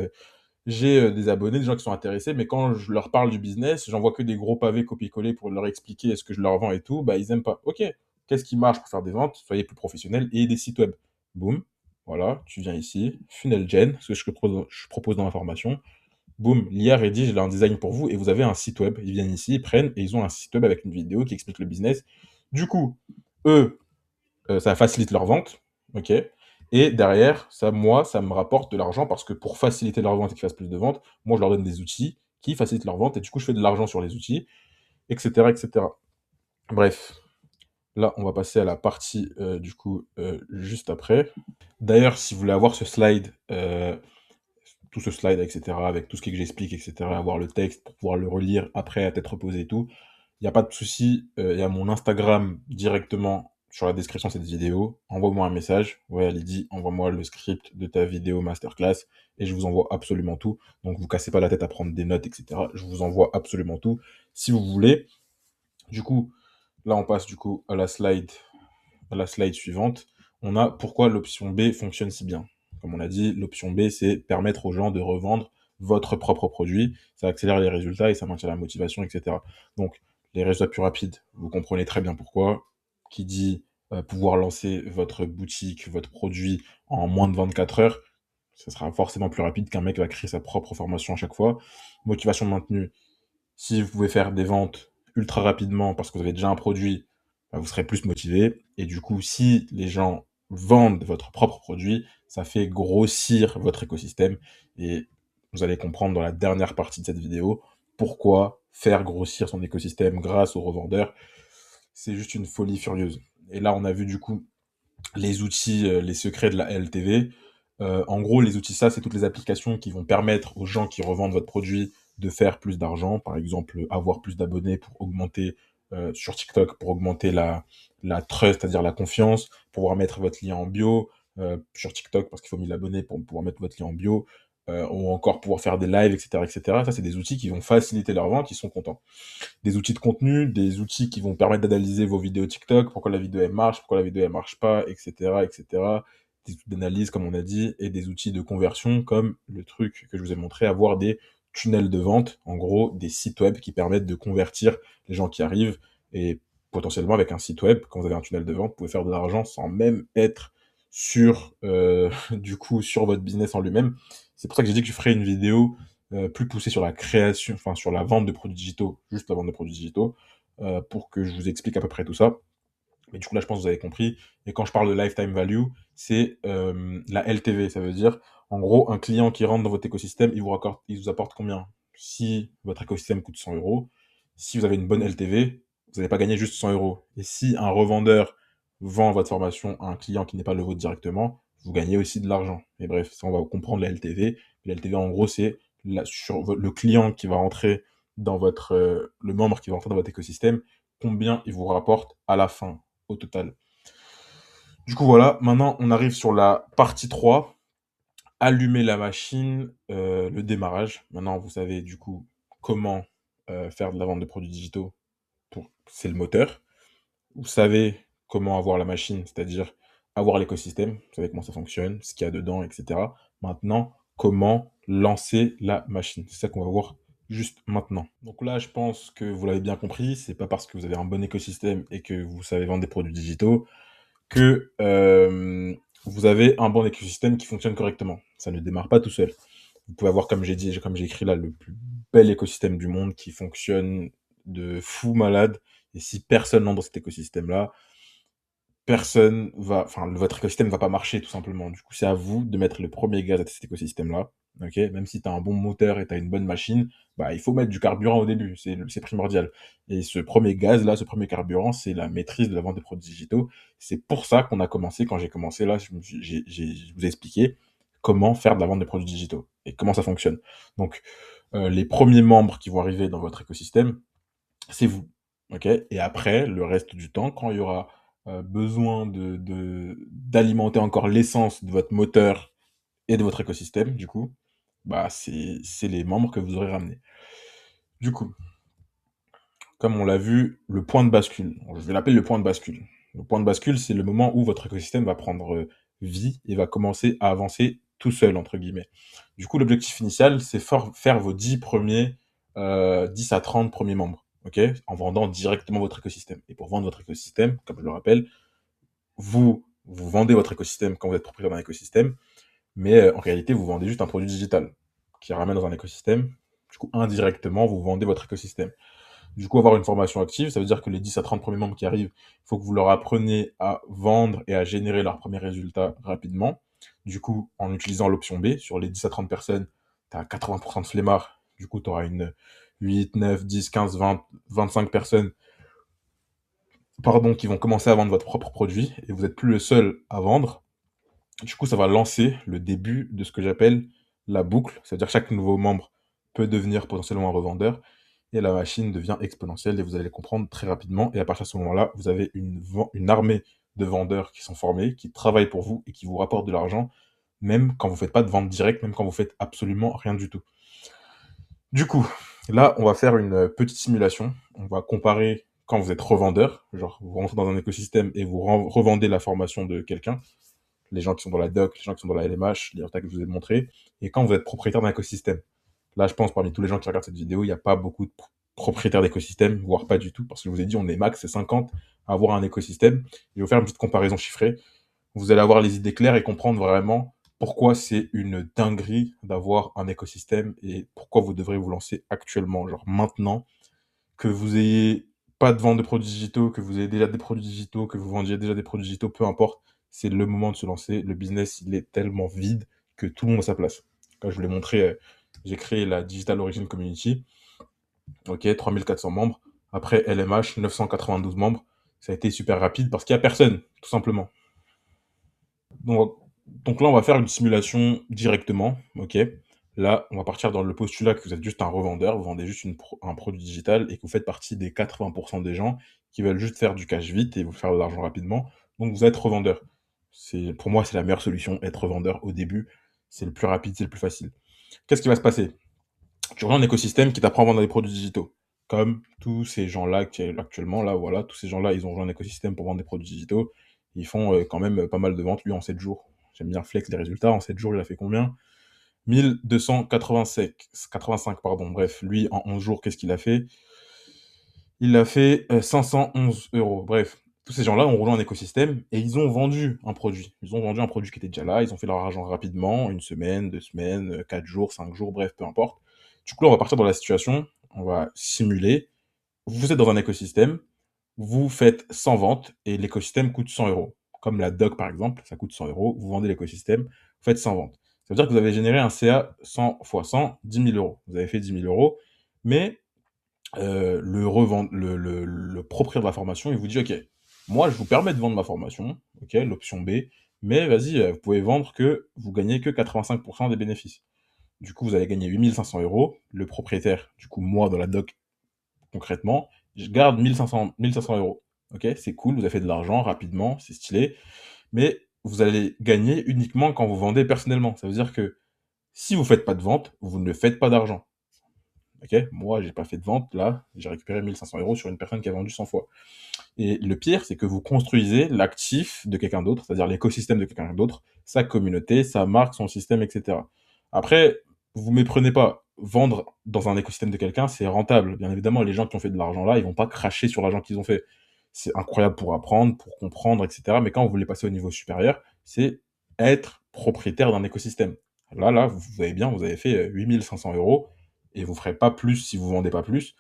A: j'ai, des abonnés, des gens qui sont intéressés, mais quand je leur parle du business, j'envoie que des gros pavés copier-coller pour leur expliquer ce que je leur vends et tout, bah, ils aiment pas. OK, qu'est-ce qui marche pour faire des ventes? Soyez plus professionnels, ayez des sites web. Boum, voilà, tu viens ici, Funnel Gen, ce que je propose dans la formation. Boum, l'IA rédige un design pour vous et vous avez un site web. Ils viennent ici, ils prennent et ils ont un site web avec une vidéo qui explique le business. Du coup, eux, ça facilite leur vente, OK, et derrière, ça me rapporte de l'argent parce que pour faciliter leur vente et qu'ils fassent plus de ventes, moi, je leur donne des outils qui facilitent leur vente et du coup, je fais de l'argent sur les outils et cetera et cetera. Bref, là, on va passer à la partie, du coup, juste après. D'ailleurs, si vous voulez avoir ce slide, tout ce slide et cetera, avec tout ce que j'explique et cetera, avoir le texte pour pouvoir le relire après à tête reposée et tout, il y a pas de souci, il y a mon Instagram directement sur la description de cette vidéo. Envoie-moi un message: «Ouais Lydie, envoie-moi le script de ta vidéo masterclass» et je vous envoie absolument tout. Donc vous cassez pas la tête à prendre des notes et cetera. Je vous envoie absolument tout si vous voulez. Du coup, là on passe du coup à la slide suivante. On a pourquoi l'option B fonctionne si bien. Comme on l'a dit, l'option B, c'est permettre aux gens de revendre votre propre produit. Ça accélère les résultats et ça maintient la motivation, etc. Donc, les résultats plus rapides, vous comprenez très bien pourquoi. Qui dit pouvoir lancer votre boutique, votre produit en moins de 24 heures, ce sera forcément plus rapide qu'un mec va créer sa propre formation à chaque fois. Motivation maintenue, si vous pouvez faire des ventes ultra rapidement parce que vous avez déjà un produit, bah, vous serez plus motivé. Et du coup, si les gens vendent votre propre produit, ça fait grossir votre écosystème. Et vous allez comprendre dans la dernière partie de cette vidéo pourquoi faire grossir son écosystème grâce aux revendeurs, c'est juste une folie furieuse. Et là, on a vu du coup les outils, les secrets de la LTV. En gros, les outils ça, c'est toutes les applications qui vont permettre aux gens qui revendent votre produit de faire plus d'argent. Par exemple, avoir plus d'abonnés pour augmenter, sur TikTok, pour augmenter la trust, c'est-à-dire la confiance, pouvoir mettre votre lien en bio, sur TikTok parce qu'il faut 1000 abonnés pour pouvoir mettre votre lien en bio. ou encore pouvoir faire des lives, et cetera, et cetera. Ça, c'est des outils qui vont faciliter leur vente, ils sont contents. Des outils de contenu, des outils qui vont permettre d'analyser vos vidéos TikTok, pourquoi la vidéo elle marche, pourquoi la vidéo elle marche pas, etc., etc. Des outils d'analyse, comme on a dit, et des outils de conversion, comme le truc que je vous ai montré, avoir des tunnels de vente, en gros, des sites web qui permettent de convertir les gens qui arrivent, et potentiellement avec un site web, quand vous avez un tunnel de vente, vous pouvez faire de l'argent sans même être sur, du coup, sur votre business en lui-même. C'est pour ça que j'ai dit que je ferai une vidéo plus poussé sur la création, enfin sur la vente de produits digitaux, juste la vente de produits digitaux, pour que je vous explique à peu près tout ça. Mais du coup, là, je pense que vous avez compris. Et quand je parle de lifetime value, c'est la LTV. Ça veut dire, en gros, un client qui rentre dans votre écosystème, il vous apporte combien? Si votre écosystème coûte 100 euros, si vous avez une bonne LTV, vous n'allez pas gagner juste 100 euros. Et si un revendeur vend votre formation à un client qui n'est pas le vôtre directement, vous gagnez aussi de l'argent. Et bref, ça, on va comprendre la LTV. La LTV, en gros, c'est le client qui va rentrer dans votre, le membre qui va rentrer dans votre écosystème, combien il vous rapporte à la fin au total. Du coup, voilà, maintenant on arrive sur la partie 3, allumer la machine, le démarrage. Maintenant, vous savez du coup comment faire de la vente de produits digitaux. C'est le moteur. Vous savez comment avoir la machine, c'est-à-dire avoir l'écosystème. Vous savez comment ça fonctionne, ce qu'il y a dedans, etc. Maintenant, comment lancer la machine. C'est ça qu'on va voir juste maintenant. Donc là, je pense que vous l'avez bien compris. C'est pas parce que vous avez un bon écosystème et que vous savez vendre des produits digitaux que vous avez un bon écosystème qui fonctionne correctement. Ça ne démarre pas tout seul. Vous pouvez avoir, comme j'ai dit, comme j'ai écrit là, le plus bel écosystème du monde qui fonctionne de fou malade. Et si personne n'entre dans cet écosystème-là, personne va, enfin, votre écosystème va pas marcher tout simplement. Du coup, c'est à vous de mettre le premier gaz à cet écosystème-là. Ok, même si tu as un bon moteur et tu as une bonne machine, bah, il faut mettre du carburant au début, c'est primordial. Et ce premier gaz-là, ce premier carburant, c'est la maîtrise de la vente des produits digitaux. C'est pour ça qu'on a commencé, quand j'ai commencé là, je vous ai expliqué comment faire de la vente des produits digitaux et comment ça fonctionne. Donc, les premiers membres qui vont arriver dans votre écosystème, c'est vous. Ok. Et après, le reste du temps, quand il y aura besoin d'alimenter encore l'essence de votre moteur et de votre écosystème, du coup, bah c'est les membres que vous aurez ramenés. Du coup, comme on l'a vu, le point de bascule. Je vais l'appeler le point de bascule. Le point de bascule, c'est le moment où votre écosystème va prendre vie et va commencer à avancer tout seul, entre guillemets. Du coup, l'objectif initial, c'est faire vos 10 premiers, 10 à 30 premiers membres, ok, en vendant directement votre écosystème. Et pour vendre votre écosystème, comme je le rappelle, vous vendez votre écosystème quand vous êtes propriétaire d'un écosystème, mais en réalité, vous vendez juste un produit digital qui ramène dans un écosystème. Du coup, indirectement, vous vendez votre écosystème. Du coup, avoir une formation active, ça veut dire que les 10 à 30 premiers membres qui arrivent, il faut que vous leur appreniez à vendre et à générer leurs premiers résultats rapidement. Du coup, en utilisant l'option B, sur les 10 à 30 personnes, tu as 80% de flemmards. Du coup, tu auras une 8, 9, 10, 15, 20, 25 personnes, pardon, qui vont commencer à vendre votre propre produit et vous n'êtes plus le seul à vendre. Du coup, ça va lancer le début de ce que j'appelle la boucle, c'est-à-dire que chaque nouveau membre peut devenir potentiellement un revendeur, et la machine devient exponentielle, et vous allez le comprendre très rapidement, et à partir de ce moment-là, vous avez une armée de vendeurs qui sont formés, qui travaillent pour vous, et qui vous rapportent de l'argent, même quand vous ne faites pas de vente directe, même quand vous faites absolument rien du tout. Du coup, là, on va faire une petite simulation, on va comparer quand vous êtes revendeur, genre vous rentrez dans un écosystème et vous revendez la formation de quelqu'un, les gens qui sont dans la doc, les gens qui sont dans la LMH, les résultats que je vous ai montrés, et quand vous êtes propriétaire d'un écosystème. Là, je pense, parmi tous les gens qui regardent cette vidéo, il n'y a pas beaucoup de propriétaires d'écosystème, voire pas du tout, parce que je vous ai dit, on est max, c'est 50 à avoir un écosystème. Et je vais vous faire une petite comparaison chiffrée. Vous allez avoir les idées claires et comprendre vraiment pourquoi c'est une dinguerie d'avoir un écosystème et pourquoi vous devrez vous lancer actuellement, genre maintenant, que vous ayez pas de vente de produits digitaux, que vous ayez déjà des produits digitaux, que vous vendiez déjà des produits digitaux, peu importe, c'est le moment de se lancer. Le business, il est tellement vide que tout le monde a sa place. Quand je vous l'ai montré, j'ai créé la Digital Origin Community, ok, 3400 membres. Après LMH, 992 membres. Ça a été super rapide parce qu'il n'y a personne, tout simplement. Donc, donc là, on va faire une simulation directement, ok. Là, on va partir dans le postulat que vous êtes juste un revendeur, vous vendez juste un produit digital et que vous faites partie des 80% des gens qui veulent juste faire du cash vite et vous faire de l'argent rapidement. Donc vous êtes revendeur. Pour moi, c'est la meilleure solution, être revendeur au début. C'est le plus rapide, c'est le plus facile. Qu'est-ce qui va se passer? Tu rejoins un écosystème qui t'apprend à vendre des produits digitaux. Comme tous ces gens-là qui actuellement là, voilà, tous ces gens-là, ils ont rejoint un écosystème pour vendre des produits digitaux. Ils font, quand même, pas mal de ventes, lui, en 7 jours. J'aime bien flex les résultats. En 7 jours, il a fait combien? 1285, pardon. Bref, lui, en 11 jours, qu'est-ce qu'il a fait? Il a fait 511 euros. Bref, tous ces gens-là ont rejoint un écosystème et ils ont vendu un produit. Ils ont vendu un produit qui était déjà là, ils ont fait leur argent rapidement, une semaine, 2 semaines, 4 jours, 5 jours, bref, peu importe. Du coup, là, on va partir dans la situation, on va simuler. Vous êtes dans un écosystème, vous faites 100 ventes et l'écosystème coûte 100 euros. Comme la doc, par exemple, ça coûte 100 euros, vous vendez l'écosystème, vous faites 100 ventes. Ça veut dire que vous avez généré un CA 100 fois 100, 10 000 euros. Vous avez fait 10 000 euros, mais le propriétaire de la formation, il vous dit: «OK, moi, je vous permets de vendre ma formation, OK, l'option B, mais vas-y, vous pouvez vendre que vous gagnez que 85 des bénéfices». Du coup, vous allez gagner 8 500 €. Le propriétaire, du coup, moi, dans la doc, concrètement, je garde 1 500 €. OK, c'est cool, vous avez fait de l'argent rapidement, c'est stylé, mais vous allez gagner uniquement quand vous vendez personnellement. Ça veut dire que si vous faites pas de vente, vous ne faites pas d'argent. OK? Moi, j'ai pas fait de vente, là, j'ai récupéré 1 500 € sur une personne qui a vendu 100 fois. Et le pire, c'est que vous construisez l'actif de quelqu'un d'autre, c'est-à-dire l'écosystème de quelqu'un d'autre, sa communauté, sa marque, son système, et cetera. Après, vous méprenez pas, vendre dans un écosystème de quelqu'un, c'est rentable. Bien évidemment, les gens qui ont fait de l'argent là, ils vont pas cracher sur l'argent qu'ils ont fait. C'est incroyable pour apprendre, pour comprendre, et cetera. Mais quand vous voulez passer au niveau supérieur, c'est être propriétaire d'un écosystème. Là, vous avez bien, vous avez fait 8 500 € et vous ferez pas plus si vous vendez pas plus,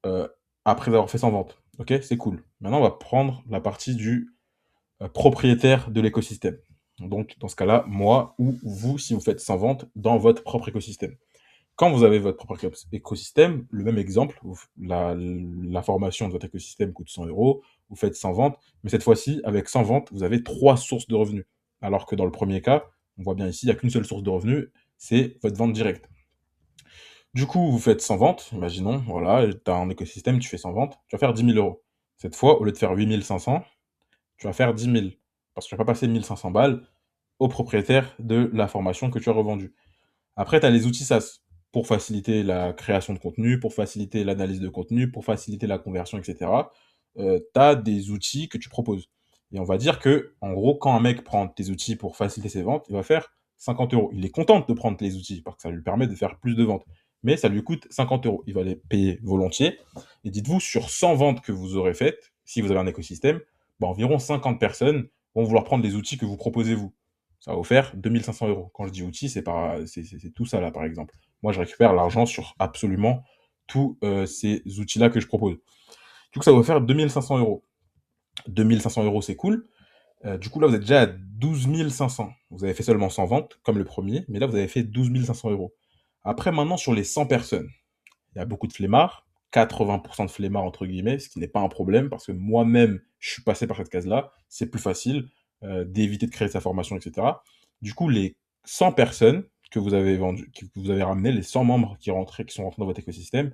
A: heu, après avoir fait 100 ventes. OK? C'est cool. Maintenant, on va prendre la partie du, propriétaire de l'écosystème. Donc dans ce cas-là, moi ou vous, si vous faites 100 ventes dans votre propre écosystème. Quand vous avez votre propre écosystème, le même exemple, la formation de votre écosystème coûte 100 euros, vous faites 100 ventes, mais cette fois-ci, avec 100 ventes, vous avez 3 sources de revenus. Alors que dans le premier cas, on voit bien ici, il n'y a qu'une seule source de revenus, c'est votre vente directe. Du coup, vous faites 100 ventes, imaginons, voilà, tu as un écosystème, tu fais 100 ventes, tu vas faire 10 000 euros. Cette fois, au lieu de faire 8 500, tu vas faire 10 000, parce que tu vas pas passer 1 500 balles au propriétaire de la formation que tu as revendue. Après, tu as les outils SaaS pour faciliter la création de contenu, pour faciliter l'analyse de contenu, pour faciliter la conversion, et cetera. Tu as des outils que tu proposes. Et on va dire que, en gros, quand un mec prend tes outils pour faciliter ses ventes, il va faire 50 euros. Il est content de prendre les outils parce que ça lui permet de faire plus de ventes. Mais ça lui coûte 50 euros. Il va les payer volontiers. Et dites-vous, sur 100 ventes que vous aurez faites, si vous avez un écosystème, bah, environ 50 personnes vont vouloir prendre les outils que vous proposez vous. Ça va vous faire 2 500 euros. Quand je dis outils, c'est tout ça là, par exemple. Moi, je récupère l'argent sur absolument tous ces outils-là que je propose. Du coup, ça va vous faire 2 500 euros. 2 500 euros, c'est cool. Du coup, là, vous êtes déjà à 12 500. Vous avez fait seulement 100 ventes, comme le premier, mais là, vous avez fait 12 500 euros. Après, maintenant, sur les 100 personnes, il y a beaucoup de flemmards, 80% de flemmards, entre guillemets, ce qui n'est pas un problème, parce que moi-même, je suis passé par cette case-là. C'est plus facile d'éviter de créer sa formation, etc. Du coup, les 100 personnes que vous avez vendues, que vous avez ramenées, les 100 membres qui sont rentrés dans votre écosystème,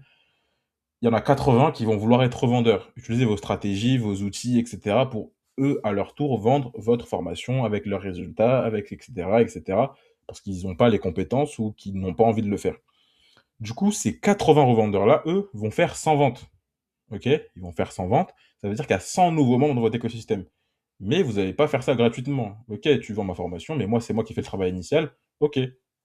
A: il y en a 80 qui vont vouloir être revendeurs. Utilisez vos stratégies, vos outils, etc. pour eux, à leur tour, vendre votre formation avec leurs résultats, avec etc. etc. parce qu'ils n'ont pas les compétences ou qu'ils n'ont pas envie de le faire. Du coup, ces 80 revendeurs-là, eux, vont faire 100 ventes. OK? Ils vont faire 100 ventes. Ça veut dire qu'il y a 100 nouveaux membres dans votre écosystème. Mais vous n'allez pas faire ça gratuitement. OK, tu vends ma formation, mais moi, c'est moi qui fais le travail initial. OK,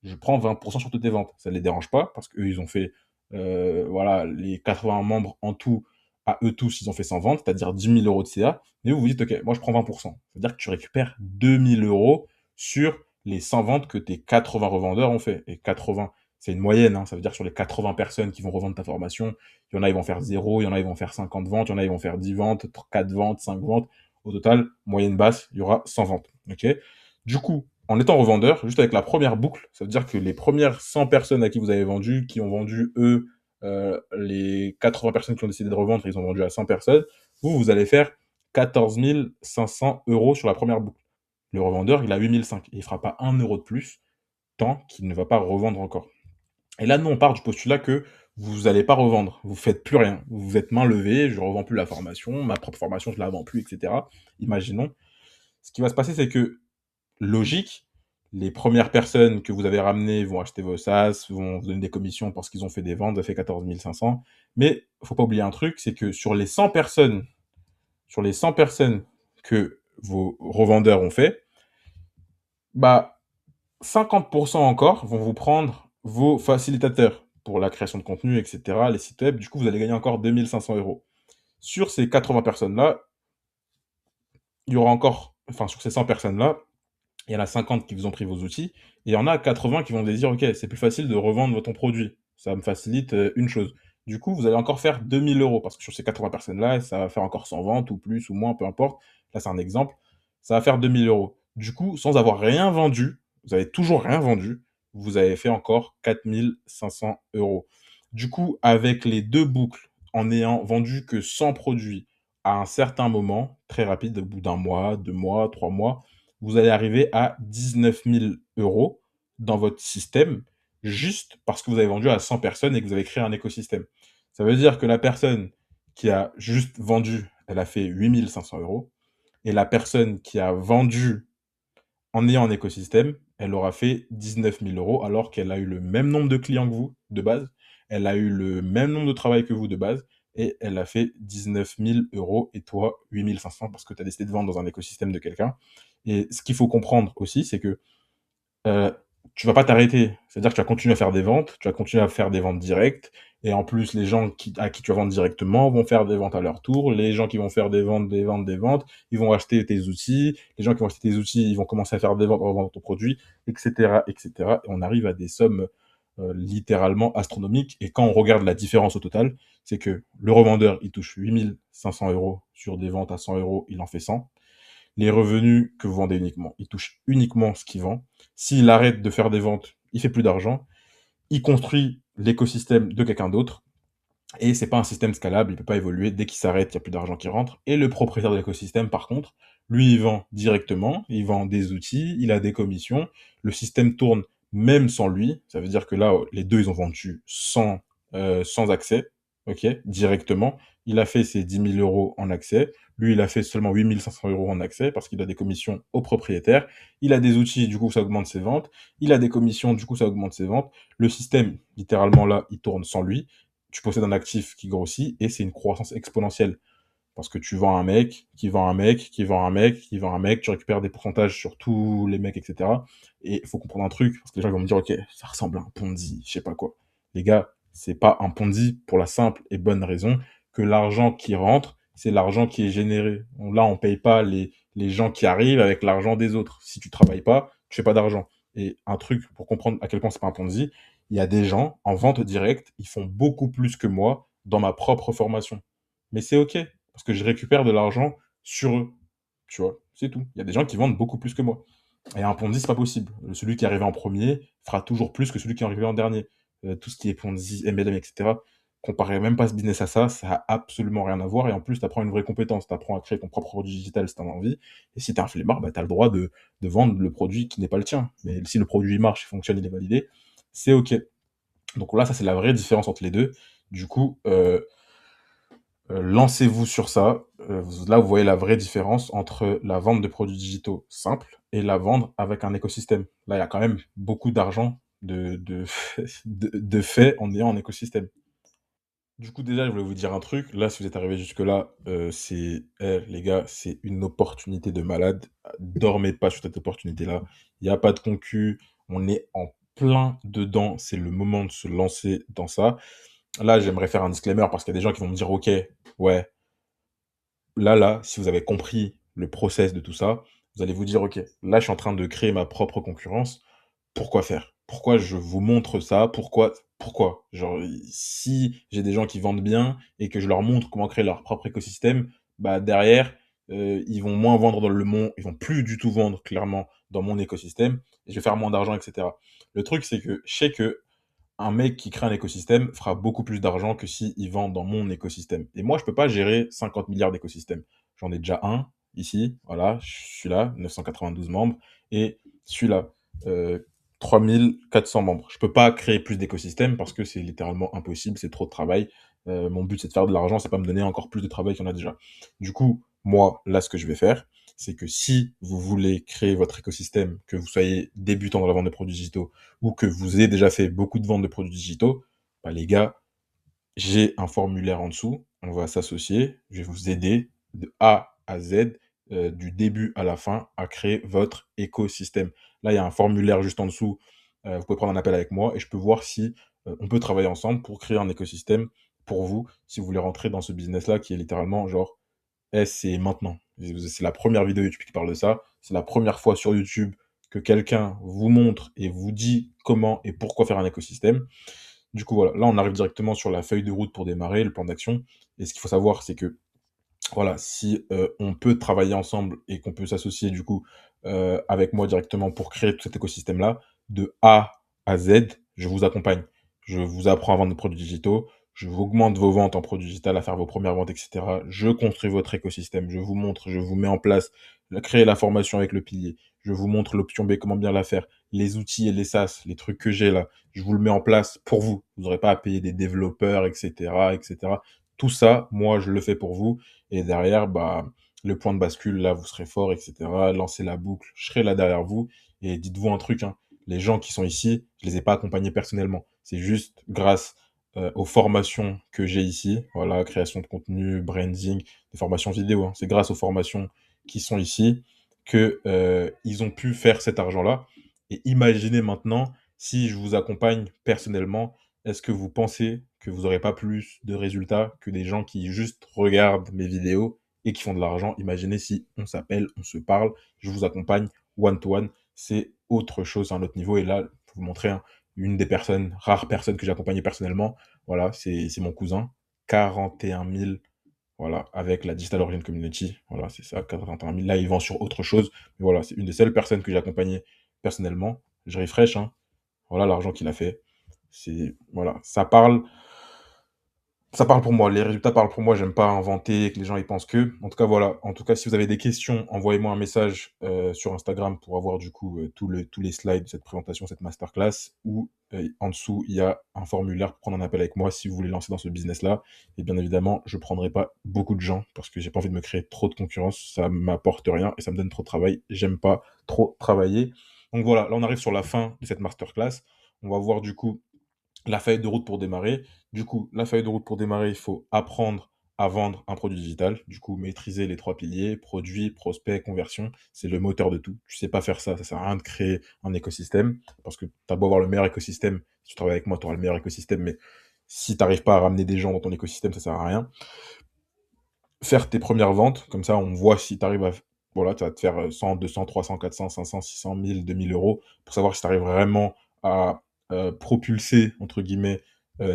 A: je prends 20% sur toutes tes ventes. Ça ne les dérange pas parce qu'eux, ils ont fait, voilà, les 80 membres en tout, à eux tous, ils ont fait 100 ventes, c'est-à-dire 10 000 euros de CA. Mais vous vous dites, OK, moi, je prends 20%. C'est-à-dire que tu récupères 2 000 euros sur les 100 ventes que tes 80 revendeurs ont fait. Et 80, c'est une moyenne, hein, ça veut dire sur les 80 personnes qui vont revendre ta formation, il y en a, ils vont faire 0, il y en a, ils vont faire 50 ventes, il y en a, ils vont faire 10 ventes, 4 ventes, 5 ventes. Au total, moyenne basse, il y aura 100 ventes. OK? Du coup, en étant revendeur, juste avec la première boucle, ça veut dire que les premières 100 personnes à qui vous avez vendu, qui ont vendu, eux, les 80 personnes qui ont décidé de revendre, ils ont vendu à 100 personnes, vous allez faire 14 500 euros sur la première boucle. Le revendeur, il a 8 500. Il ne fera pas 1 euro de plus tant qu'il ne va pas revendre encore. Et là, nous, on part du postulat que vous allez pas revendre, vous faites plus rien. Vous êtes main levée, je revends plus la formation, ma propre formation, je la vends plus, et cetera. Imaginons. Ce qui va se passer, c'est que, logique, Les premières personnes que vous avez ramenées vont acheter vos SaaS, vont vous donner des commissions parce qu'ils ont fait des ventes, vous avez fait 14 500. Mais faut pas oublier un truc, c'est que sur les 100 personnes que vos revendeurs ont fait, bah, 50% encore vont vous prendre vos facilitateurs pour la création de contenu, etc., les sites web. Du coup, vous allez gagner encore 2 500 euros. Sur ces 80 personnes-là, il y aura encore, enfin, sur ces 100 personnes-là, il y en a 50 qui vous ont pris vos outils, et il y en a 80 qui vont se dire, OK, c'est plus facile de revendre ton produit. Ça me facilite une chose. Du coup, vous allez encore faire 2 000 euros, parce que sur ces 80 personnes-là, ça va faire encore 100 ventes, ou plus, ou moins, peu importe. Là, c'est un exemple. Ça va faire 2 000 euros. Du coup, sans avoir rien vendu, vous avez toujours rien vendu, vous avez fait encore 4 500 euros. Du coup, avec les deux boucles, en n'ayant vendu que 100 produits à un certain moment, très rapide, au bout d'un mois, 2 mois, 3 mois, vous allez arriver à 19 000 euros dans votre système, juste parce que vous avez vendu à 100 personnes et que vous avez créé un écosystème. Ça veut dire que la personne qui a juste vendu, elle a fait 8 500 euros, et la personne qui a vendu en ayant un écosystème, elle aura fait 19 000 euros alors qu'elle a eu le même nombre de clients que vous de base, elle a eu le même nombre de travail que vous de base, et elle a fait 19 000 euros et toi 8 500 parce que tu as décidé de vendre dans un écosystème de quelqu'un. Et ce qu'il faut comprendre aussi, c'est que Heu, tu vas pas t'arrêter. C'est-à-dire que tu vas continuer à faire des ventes, tu vas continuer à faire des ventes directes, et en plus les gens à qui tu vas vendre directement vont faire des ventes à leur tour. Les gens qui vont faire des ventes, des ventes, des ventes, ils vont acheter tes outils. Les gens qui vont acheter tes outils, ils vont commencer à faire des ventes, revendre ton produit, et cetera, et cetera, et on arrive à des sommes, littéralement astronomiques. Et quand on regarde la différence au total, c'est que le revendeur, il touche 8 500 euros sur des ventes à 100 euros, il en fait 100. Les revenus que vous vendez uniquement, il touche uniquement ce qu'il vend. S'il arrête de faire des ventes, il fait plus d'argent. Il construit l'écosystème de quelqu'un d'autre, et c'est pas un système scalable, il peut pas évoluer. Dès qu'il s'arrête, il y a plus d'argent qui rentre. Et le propriétaire de l'écosystème, par contre, lui, il vend directement, il vend des outils, il a des commissions, le système tourne même sans lui. Ça veut dire que là, les deux, ils ont vendu sans accès, ok, directement. Il a fait ses 10 000 euros en accès. Lui, il a fait seulement 8 500 euros en accès parce qu'il a des commissions au propriétaire. Il a des outils, du coup, ça augmente ses ventes. Il a des commissions, du coup, ça augmente ses ventes. Le système, littéralement, là, il tourne sans lui. Tu possèdes un actif qui grossit, et c'est une croissance exponentielle. Parce que tu vends un mec, qui vend un mec, qui vend un mec, qui vend un mec, tu récupères des pourcentages sur tous les mecs, etc. Et il faut comprendre un truc, parce que les gens vont me dire, ok, ça ressemble à un Ponzi, je sais pas quoi. Les gars, c'est pas un Ponzi pour la simple et bonne raison que l'argent qui rentre, c'est l'argent qui est généré. Là, on paye pas les gens qui arrivent avec l'argent des autres. Si tu travailles pas, tu fais pas d'argent. Et un truc pour comprendre à quel point c'est pas un Ponzi, il y a des gens en vente directe, ils font beaucoup plus que moi dans ma propre formation. Mais c'est ok, parce que je récupère de l'argent sur eux. Tu vois, c'est tout. Il y a des gens qui vendent beaucoup plus que moi. Et un Ponzi, c'est pas possible. Celui qui est arrivé en premier fera toujours plus que celui qui est arrivé en dernier. Tout ce qui est Ponzi, MLM, etc., comparez même pas ce business à ça, ça a absolument rien à voir. Et en plus, tu apprends une vraie compétence. Tu apprends à créer ton propre produit digital si tu en as envie. Et si tu es un flemmard, bah, tu as le droit de vendre le produit qui n'est pas le tien. Mais si le produit marche, il fonctionne, il est validé, c'est OK. Donc là, ça, c'est la vraie différence entre les deux. Du coup, lancez-vous sur ça. Là, vous voyez la vraie différence entre la vente de produits digitaux simples et la vendre avec un écosystème. Là, il y a quand même beaucoup d'argent de fait en ayant un écosystème. Du coup, déjà, je voulais vous dire un truc. Là, si vous êtes arrivé jusque-là, les gars, c'est une opportunité de malade. Dormez pas sur cette opportunité-là. Il n'y a pas de concu. On est en plein dedans. C'est le moment de se lancer dans ça. Là, j'aimerais faire un disclaimer parce qu'il y a des gens qui vont me dire, OK, ouais, là, si vous avez compris le process de tout ça, vous allez vous dire, OK, là, je suis en train de créer ma propre concurrence. Pourquoi faire? Pourquoi je vous montre ça? Pourquoi? Genre, si j'ai des gens qui vendent bien et que je leur montre comment créer leur propre écosystème, bah, derrière, ils vont moins vendre dans le monde, ils vont plus du tout vendre clairement dans mon écosystème, et je vais faire moins d'argent, et cetera. Le truc, c'est que je sais que un mec qui crée un écosystème fera beaucoup plus d'argent que s'il vend dans mon écosystème. Et moi, je peux pas gérer 50 milliards d'écosystèmes. J'en ai déjà un, ici, voilà, je suis là, 992 membres, et celui-là, 3400 membres. Je peux pas créer plus d'écosystèmes parce que c'est littéralement impossible, c'est trop de travail. Mon but, c'est de faire de l'argent, c'est pas me donner encore plus de travail qu'il y en a déjà. Du coup, Moi, là, ce que je vais faire, c'est que si vous voulez créer votre écosystème, que vous soyez débutant dans la vente de produits digitaux ou que vous ayez déjà fait beaucoup de ventes de produits digitaux, bah, les gars, j'ai un formulaire en dessous, on va s'associer, je vais vous aider de A à Z, du début à la fin, à créer votre écosystème. Là, il y a un formulaire juste en dessous, vous pouvez prendre un appel avec moi et je peux voir si, on peut travailler ensemble pour créer un écosystème pour vous, si vous voulez rentrer dans ce business-là qui est littéralement genre c'est maintenant. C'est la première vidéo YouTube qui parle de ça. C'est la première fois sur YouTube que quelqu'un vous montre et vous dit comment et pourquoi faire un écosystème. Du coup, voilà, là, on arrive directement sur la feuille de route pour démarrer, le plan d'action. Et ce qu'il faut savoir, c'est que, voilà, si on peut travailler ensemble et qu'on peut s'associer, du coup, avec moi directement pour créer tout cet écosystème-là, de A à Z, je vous accompagne. Je vous apprends à vendre des produits digitaux, je vous augmente vos ventes en produits digitaux, à faire vos premières ventes, etc. Je construis votre écosystème, je vous montre, je vous mets en place, créer la formation avec le pilier, je vous montre l'option B, comment bien la faire, les outils et les SaaS, les trucs que j'ai là, je vous le mets en place pour vous. Vous n'aurez pas à payer des développeurs, etc., etc. Tout ça, moi, je le fais pour vous. Et derrière, bah, le point de bascule, là, vous serez fort, etc. Lancez la boucle, je serai là derrière vous. Et dites-vous un truc, hein, les gens qui sont ici, je les ai pas accompagnés personnellement. C'est juste grâce aux formations que j'ai ici, voilà, création de contenu, branding, des formations vidéo, hein. C'est grâce aux formations qui sont ici que ils ont pu faire cet argent-là. Et imaginez maintenant si je vous accompagne personnellement, est-ce que vous pensez que vous n'aurez pas plus de résultats que des gens qui juste regardent mes vidéos et qui font de l'argent? Imaginez si on s'appelle, on se parle, je vous accompagne one to one, c'est autre chose, un autre niveau. Et là, pour vous montrer, hein, une des personnes, rares personnes que j'ai accompagnées personnellement, voilà, c'est mon cousin, 41 000, voilà, avec la Digital Origin Community, voilà, c'est ça, 41 000. Là, il vend sur autre chose, mais voilà, c'est une des seules personnes que j'ai accompagnées personnellement. Je refresh, hein, voilà l'argent qu'il a fait. C'est, voilà, ça parle pour moi, les résultats parlent pour moi, j'aime pas inventer, que les gens ils pensent que. En tout cas, voilà. En tout cas, si vous avez des questions, envoyez-moi un message sur Instagram pour avoir du coup tous les slides de cette présentation, cette masterclass. Ou en dessous, il y a un formulaire pour prendre un appel avec moi si vous voulez lancer dans ce business-là. Et bien évidemment, je prendrai pas beaucoup de gens parce que j'ai pas envie de me créer trop de concurrence. Ça m'apporte rien et ça me donne trop de travail. J'aime pas trop travailler. Donc voilà, là on arrive sur la fin de cette masterclass. On va voir du coup la feuille de route pour démarrer. Du coup, la feuille de route pour démarrer, il faut apprendre à vendre un produit digital. Du coup, maîtriser les 3 piliers, produit, prospect, conversion. C'est le moteur de tout. Tu sais pas faire ça, ça sert à rien de créer un écosystème. Parce que tu as beau avoir le meilleur écosystème, si tu travailles avec moi, tu auras le meilleur écosystème, mais si tu n'arrives pas à ramener des gens dans ton écosystème, ça sert à rien. Faire tes premières ventes, comme ça, on voit si tu arrives à. Voilà, tu vas te faire 100, 200, 300, 400, 500, 600, 1000, 2000 euros pour savoir si tu arrives vraiment à propulser, entre guillemets,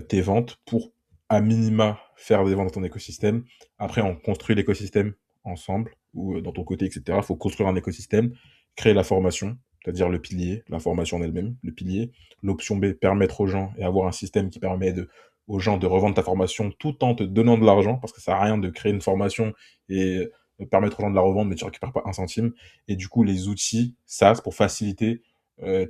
A: tes ventes pour, à minima, faire des ventes dans ton écosystème. Après, on construit l'écosystème ensemble ou dans ton côté, etc. Il faut construire un écosystème, créer la formation, c'est-à-dire le pilier, la formation en elle-même, le pilier. L'option B, permettre aux gens et avoir un système qui permet aux gens de revendre ta formation tout en te donnant de l'argent, parce que ça sert à rien de créer une formation et permettre aux gens de la revendre, mais tu récupères pas un centime. Et du coup, les outils SaaS pour faciliter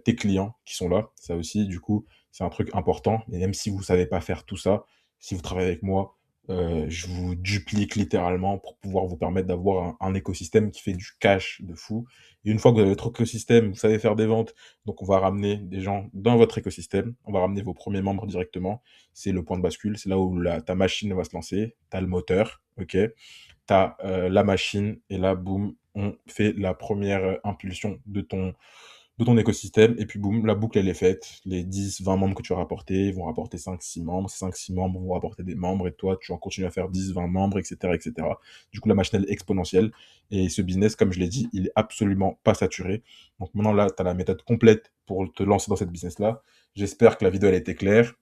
A: tes clients qui sont là, ça aussi, du coup, c'est un truc important. Et même si vous savez pas faire tout ça, si vous travaillez avec moi, je vous duplique littéralement pour pouvoir vous permettre d'avoir un écosystème qui fait du cash de fou. Et une fois que vous avez votre écosystème, vous savez faire des ventes, donc on va ramener des gens dans votre écosystème, on va ramener vos premiers membres directement. C'est le point de bascule, c'est là où ta machine va se lancer, tu as le moteur, ok, tu as la machine, et là, boum, on fait la première impulsion de ton écosystème, et puis boum, la boucle elle est faite. Les 10, 20 membres que tu as rapportés vont rapporter 5, 6 membres, ces 5, 6 membres vont rapporter des membres, et toi, tu en continues à faire 10, 20 membres, etc., etc. Du coup, la machine elle est exponentielle, et ce business, comme je l'ai dit, il est absolument pas saturé. Donc maintenant, là, tu as la méthode complète pour te lancer dans cette business-là. J'espère que la vidéo elle a été claire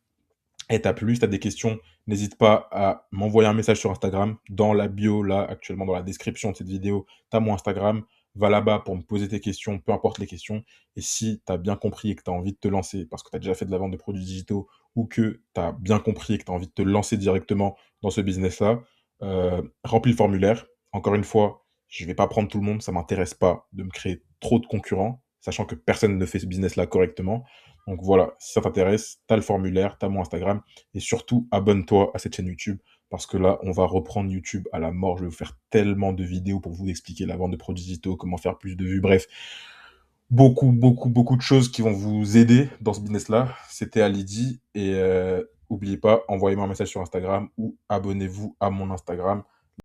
A: et t'a plu. Si tu as des questions, n'hésite pas à m'envoyer un message sur Instagram. Dans la bio, là, actuellement, dans la description de cette vidéo, tu as mon Instagram. Va là-bas pour me poser tes questions, peu importe les questions. Et si tu as bien compris et que tu as envie de te lancer, parce que tu as déjà fait de la vente de produits digitaux, ou que tu as bien compris et que tu as envie de te lancer directement dans ce business-là, remplis le formulaire. Encore une fois, je ne vais pas prendre tout le monde, ça ne m'intéresse pas de me créer trop de concurrents, sachant que personne ne fait ce business-là correctement. Donc voilà, si ça t'intéresse, t'as le formulaire, t'as mon Instagram, et surtout abonne-toi à cette chaîne YouTube parce que là, on va reprendre YouTube à la mort. Je vais vous faire tellement de vidéos pour vous expliquer la vente de produits digitaux, comment faire plus de vues, bref. Beaucoup, beaucoup, beaucoup de choses qui vont vous aider dans ce business-là. C'était Ali et oubliez pas, envoyez-moi un message sur Instagram ou abonnez-vous à mon Instagram.